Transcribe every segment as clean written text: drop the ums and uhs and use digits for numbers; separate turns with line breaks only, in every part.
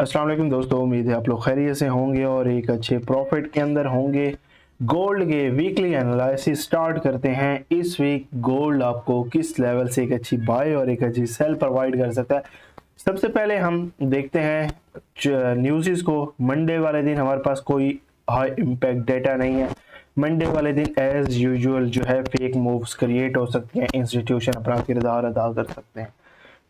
अस्सलाम वालेकुम दोस्तों, उम्मीद है आप लोग खैरियत से होंगे और एक अच्छे प्रॉफिट के अंदर होंगे। गोल्ड के वीकली एनालिसिस स्टार्ट करते हैं। इस वीक गोल्ड आपको किस लेवल से एक अच्छी बाय और एक अच्छी सेल प्रोवाइड कर सकता है। सबसे पहले हम देखते हैं न्यूज़ को। मंडे वाले दिन हमारे पास कोई हाई इम्पैक्ट डेटा नहीं है। मंडे वाले दिन एज यूजुअल जो है फेक मूव्स क्रिएट हो सकती हैं, इंस्टीट्यूशन अपना किरदार अदा कर सकते हैं।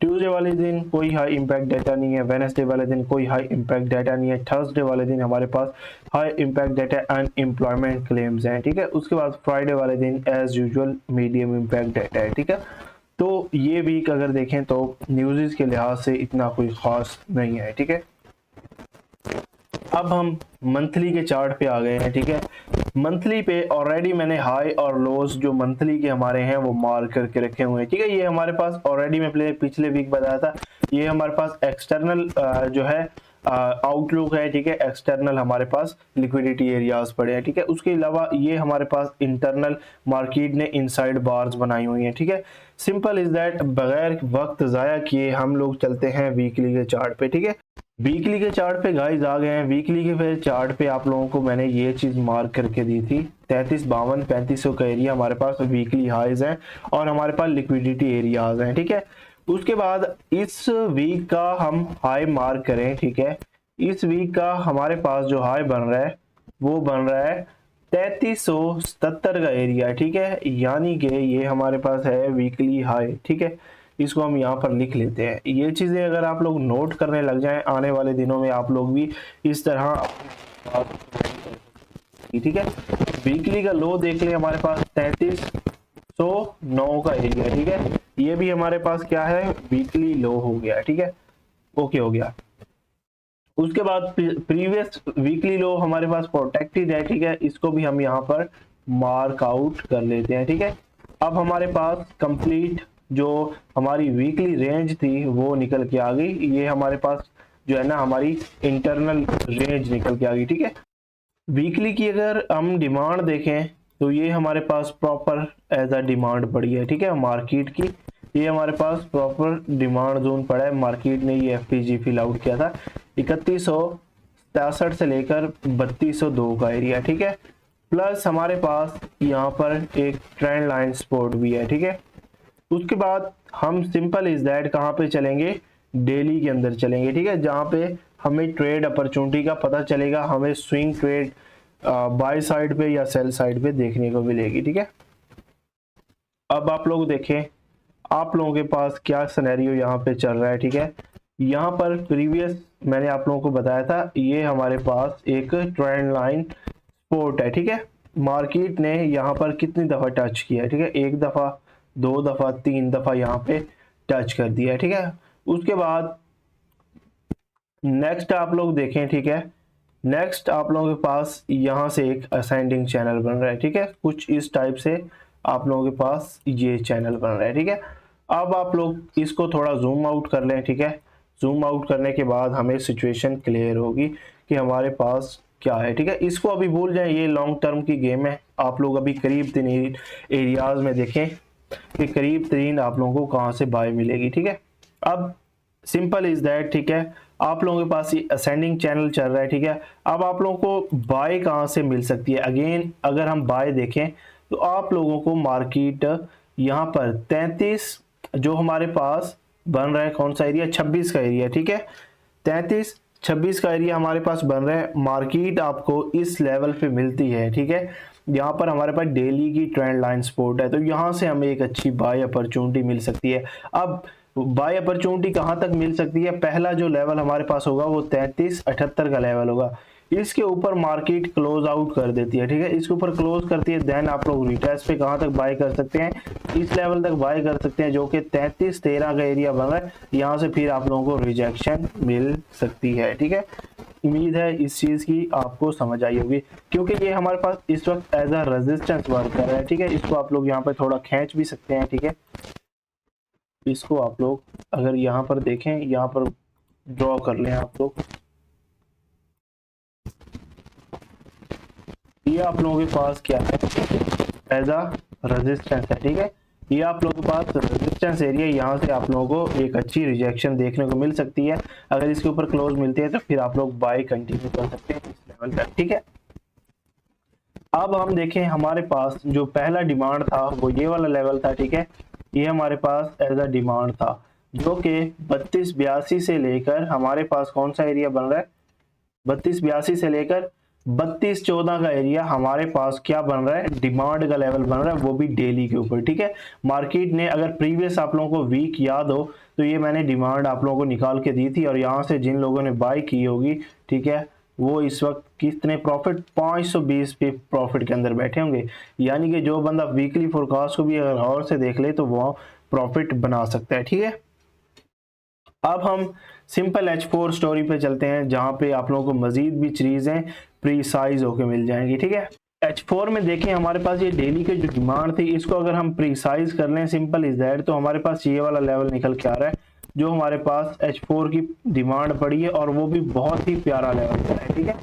ट्यूसडे वाले दिन कोई हाई इम्पैक्ट डाटा नहीं है। वेडनेसडे वाले दिन कोई हाई इम्पैक्ट डाटा नहीं है। थर्सडे वाले दिन हमारे पास high impact data unemployment claims हैं, ठीक है। उसके बाद फ्राइडे वाले दिन as usual medium impact data है, ठीक है। तो ये वीक अगर देखें तो न्यूज़ के लिहाज से इतना कोई ख़ास नहीं है, ठीक है। अब हम मंथली के चार्ट पे आ गए हैं, ठीक है। मंथली पे ऑलरेडी मैंने हाई और लोज जो मंथली के हमारे हैं वो मार्क करके रखे हुए हैं, ठीक है। ये हमारे पास ऑलरेडी मैं पिछले वीक बताया था, ये हमारे पास एक्सटर्नल जो है आउटलुक है, ठीक है। एक्सटर्नल हमारे पास लिक्विडिटी एरियाज पड़े हैं, ठीक है। उसके अलावा ये हमारे पास इंटरनल मार्केट ने इनसाइड बार्स बनाई हुई हैं, ठीक है। सिंपल इज दैट, बगैर वक्त ज़ाया किए हम लोग चलते हैं वीकली के चार्ट पे, ठीक है। वीकली के चार्ट पे गाइस आ गए हैं। वीकली के फिर चार्ट पे आप लोगों को मैंने ये चीज़ मार्क करके दी थी, 3352-3500 का एरिया हमारे पास वीकली हाईज हैं और हमारे पास लिक्विडिटी एरियाज हैं, ठीक है। उसके बाद इस वीक का हम हाई मार्क करें, ठीक है। इस वीक का हमारे पास जो हाई बन रहा है वो बन रहा है 3377 का एरिया, ठीक है। यानी कि ये हमारे पास है वीकली हाई, ठीक है। इसको हम यहाँ पर लिख लेते हैं। ये चीज़ें अगर आप लोग नोट करने लग जाएं, आने वाले दिनों में आप लोग भी इस तरह, ठीक है। वीकली का लो देख लें, हमारे पास 3309 का एरिया, ठीक है। ये भी हमारे पास क्या है, वीकली लो हो गया, ठीक है। ओके हो गया। उसके बाद प्रीवियस वीकली लो हमारे पास प्रोटेक्टेड है, ठीक है। इसको भी हम यहाँ पर मार्क आउट कर लेते हैं, ठीक है। अब हमारे पास कंप्लीट जो हमारी वीकली रेंज थी वो निकल के आ गई। ये हमारे पास जो है ना हमारी इंटरनल रेंज निकल के आ गई, ठीक है। वीकली की अगर हम डिमांड देखें तो ये हमारे पास प्रॉपर एज अ डिमांड पड़ी है, ठीक है। मार्केट की ये हमारे पास प्रॉपर डिमांड जोन पड़ा है। मार्केट ने ये एफपीजी फिल आउट किया था 3163 से लेकर 3202 का एरिया, ठीक है। प्लस हमारे पास यहाँ पर एक ट्रेंड लाइन सपोर्ट भी है, ठीक है। उसके बाद हम सिंपल इज दैट कहाँ पे चलेंगे, डेली के अंदर चलेंगे, ठीक है। जहाँ पे हमें ट्रेड अपॉर्चुनिटी का पता चलेगा, हमें स्विंग ट्रेड बाय साइड पे या सेल साइड पे देखने को मिलेगी, ठीक है। अब आप लोग देखें आप लोगों के पास क्या सिनेरियो यहाँ पे चल रहा है, ठीक है। यहाँ पर प्रीवियस मैंने आप लोगों को बताया था, ये हमारे पास एक ट्रेंड लाइन सपोर्ट है, ठीक है। मार्केट ने यहाँ पर कितनी दफ़ा टच किया है, ठीक है। एक दफ़ा, दो दफ़ा, तीन दफ़ा यहाँ पे टच कर दिया है, ठीक है। उसके बाद नेक्स्ट आप लोग देखें, ठीक है। नेक्स्ट आप लोगों के पास यहाँ से एक असेंडिंग चैनल बन रहा है, ठीक है। कुछ इस टाइप से आप लोगों के पास ये चैनल बन रहा है, ठीक है। अब आप लोग इसको थोड़ा जूम आउट कर लें, ठीक है। जूम आउट करने के बाद हमें सिचुएशन क्लियर होगी कि हमारे पास क्या है, ठीक है। इसको अभी भूल जाएं, ये लॉन्ग टर्म की गेम है। आप लोग अभी करीब तरीन एरियाज में देखें कि करीब तरीन आप लोगों को कहाँ से बाय मिलेगी, ठीक है। अब सिंपल इज दैट, ठीक है। आप लोगों के पास ये असेंडिंग चैनल चल रहा है, ठीक है। अब आप लोगों को बाय कहाँ से मिल सकती है, अगेन अगर हम बाय देखें तो आप लोगों को मार्केट यहाँ पर 33 जो हमारे पास बन रहा है, कौन सा एरिया, 26 का एरिया, ठीक है। 33-26 का एरिया हमारे पास बन रहा है। मार्केट आपको इस लेवल पे मिलती है, ठीक है। यहाँ पर हमारे पास डेली की ट्रेंड लाइन सपोर्ट है, तो यहाँ से हमें एक अच्छी बाय अपॉर्चुनिटी मिल सकती है। अब बाय अपॉर्चुनिटी कहाँ तक मिल सकती है, पहला जो लेवल हमारे पास होगा वो 3378 का लेवल होगा। इसके ऊपर मार्केट क्लोज आउट कर देती है, ठीक है। इसके ऊपर क्लोज करती है, देन आप लोग रिटेस्ट पे कहाँ तक बाय कर सकते हैं, इस लेवल तक बाय कर सकते हैं जो कि 3313 का एरिया बन रहा है। यहाँ से फिर आप लोगों को रिजेक्शन मिल सकती है, ठीक है। उम्मीद है इस चीज़ की आपको समझ आई होगी, क्योंकि ये हमारे पास इस वक्त एज अ रेजिस्टेंस वर्क कर रहा है, ठीक है। इसको आप लोग यहाँ पर थोड़ा खींच भी सकते हैं, ठीक है। इसको आप लोग अगर यहाँ पर देखें, यहाँ पर ड्रॉ कर लें आप लोग, ये आप लोगों के पास क्या है, एज अ रेजिस्टेंस है, ठीक है। ये आप लोगों के पास रेजिस्टेंस रेजिस्टेंस एरिया, यहाँ से आप लोगों को एक अच्छी रिजेक्शन देखने को मिल सकती है। अगर इसके ऊपर क्लोज मिलती है तो फिर आप लोग बाय कंटिन्यू कर सकते हैं इस लेवल पर, ठीक है। अब हम देखें हमारे पास जो पहला डिमांड था वो ये वाला लेवल था, ठीक है। ये हमारे पास एज अ डिमांड था जो कि 3282 से लेकर हमारे पास कौन सा एरिया बन रहा है, 3282 से लेकर 3214 का एरिया हमारे पास क्या बन रहा है, डिमांड का लेवल बन रहा है, वो भी डेली के ऊपर, ठीक है। मार्केट ने अगर प्रीवियस आप लोगों को वीक याद हो तो ये मैंने डिमांड आप लोगों को निकाल के दी थी और यहाँ से जिन लोगों ने बाय की होगी, ठीक है, वो इस वक्त कितने प्रॉफिट 520 पे प्रॉफिट के अंदर बैठे होंगे। यानी कि जो बंदा वीकली फोरकास्ट को भी अगर और से देख ले तो वो प्रॉफिट बना सकता है, ठीक है। अब हम सिंपल H4 स्टोरी पे चलते हैं जहां पे आप लोगों को मजीद भी चीजें प्रीसाइज होके मिल जाएंगी, ठीक है। H4 में देखें हमारे पास ये डेली के जो डिमांड थी इसको अगर हम प्रीसाइज कर लें, सिंपल इज दैट, तो हमारे पास ये वाला लेवल निकल के आ रहा है जो हमारे पास H4 की डिमांड पड़ी है और वो भी बहुत ही प्यारा लेवल पड़ा है, ठीक है।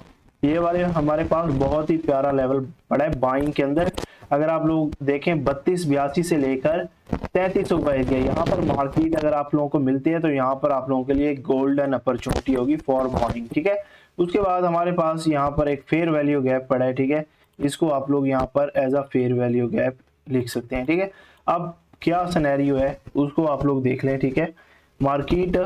ये वाले हमारे पास बहुत ही प्यारा लेवल पड़ा है बाइंग के अंदर। अगर आप लोग देखें 3282 से लेकर 3300 का एरिया, यहाँ पर मार्केट अगर आप लोगों को मिलती है तो यहाँ पर आप लोगों के लिए गोल्डन अपॉर्चुनिटी होगी फॉर बाइंग, ठीक है। उसके बाद हमारे पास यहाँ पर एक फेयर वैल्यू गैप पड़ा है, ठीक है। इसको आप लोग यहाँ पर as a fair value gap लिख सकते हैं, ठीक है। अब क्या सिनेरियो है उसको आप लोग देख लें, ठीक है। मार्केट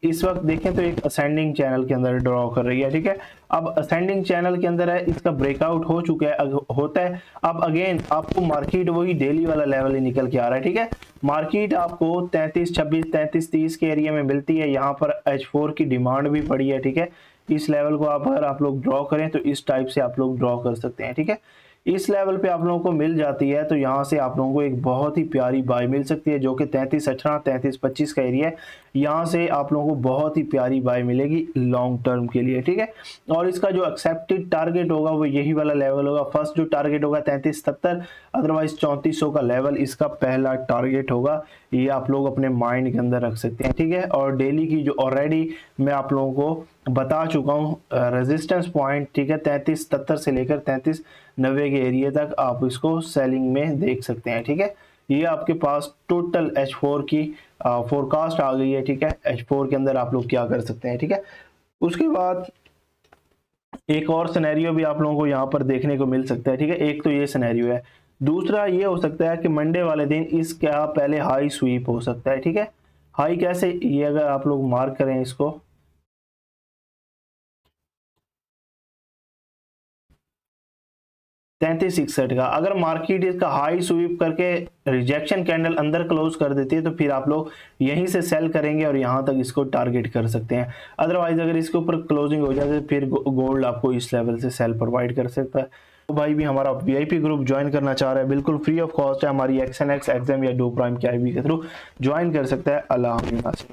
इस वक्त देखें तो एक असेंडिंग चैनल के अंदर ड्रॉ कर रही है, ठीक है। अब असेंडिंग चैनल के अंदर है, इसका ब्रेकआउट हो चुका है, होता है। अब अगेन आपको मार्केट वही डेली वाला लेवल ही निकल के आ रहा है, ठीक है। मार्केट आपको 3326 3330 के एरिया में मिलती है। यहाँ पर H4 की डिमांड भी पड़ी है, ठीक है। इस लेवल को अगर आप लोग ड्रॉ करें तो इस टाइप से आप लोग ड्रॉ कर सकते हैं, ठीक है। इस लेवल पे आप लोगों को मिल जाती है तो यहाँ से आप लोगों को एक बहुत ही प्यारी बाय मिल सकती है जो कि 3318 3325 का एरिया है। यहाँ से आप लोगों को बहुत ही प्यारी बाय मिलेगी लॉन्ग टर्म के लिए, ठीक है। और इसका जो एक्सेप्टेड टारगेट होगा वो यही वाला लेवल होगा। फर्स्ट जो टारगेट होगा 3370, अदरवाइज 3400 का लेवल इसका पहला टारगेट होगा। ये आप लोग अपने माइंड के अंदर रख सकते हैं, ठीक है। और डेली की जो ऑलरेडी मैं आप लोगों को बता चुका हूँ रेजिस्टेंस पॉइंट, ठीक है, 3370 से लेकर 3390 के एरिया तक आप इसको सेलिंग में देख सकते हैं, ठीक है। ये आपके पास टोटल H4 की फोरकास्ट आ गई है, ठीक है। H4 के अंदर आप लोग क्या कर सकते हैं, ठीक है। उसके बाद एक और सिनेरियो भी आप लोगों को यहाँ पर देखने को मिल सकता है, ठीक है। एक तो ये सिनेरियो है, दूसरा ये हो सकता है कि मंडे वाले दिन इसका पहले हाई स्वीप हो सकता है, ठीक है। हाई कैसे, ये अगर आप लोग मार्क करें इसको, 3361 का, अगर मार्केट इसका हाई स्वीप करके रिजेक्शन कैंडल अंदर क्लोज कर देती है तो फिर आप लोग यहीं से सेल करेंगे और यहां तक इसको टारगेट कर सकते हैं। अदरवाइज अगर इसके ऊपर क्लोजिंग हो जाए तो फिर गोल्ड आपको इस लेवल से सेल प्रोवाइड कर सकता है। तो भाई भी हमारा वीआईपी ग्रुप ज्वाइन करना चाह रहा है, बिल्कुल फ्री ऑफ कॉस्ट है, हमारी XNX एग्जाम या डो प्राइम के IB के थ्रू ज्वाइन कर सकता है। अल्लाह हाफिज़।